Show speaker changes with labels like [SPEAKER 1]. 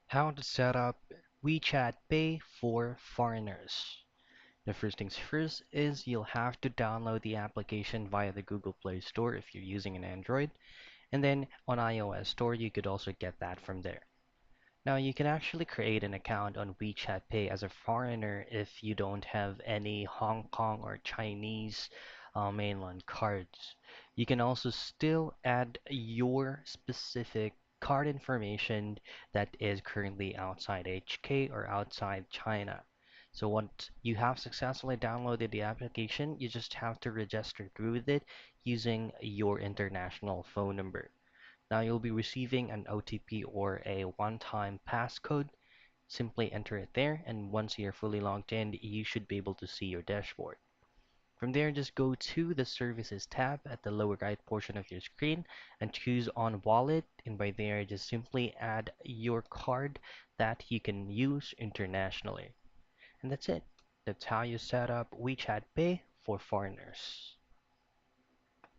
[SPEAKER 1] How to set up WeChat Pay for foreigners. The first things first is you'll have to download the application via the Google Play Store if you're using an Android, and then on iOS Store you could also get that from there. Now you can actually create an account on WeChat Pay as a foreigner if you don't have any Hong Kong or Chinese mainland cards. You can also still add your specific card information that is currently outside HK or outside China. So once you have successfully downloaded the application, you just have to register with it using your international phone number. Now you'll be receiving an OTP or a one-time passcode. Simply enter it there, and once you're fully logged in, you should be able to see your dashboard. From there, just go to the Services tab at the lower right portion of your screen and choose on Wallet, and by there, just simply add your card that you can use internationally. And that's it. That's how you set up WeChat Pay for foreigners.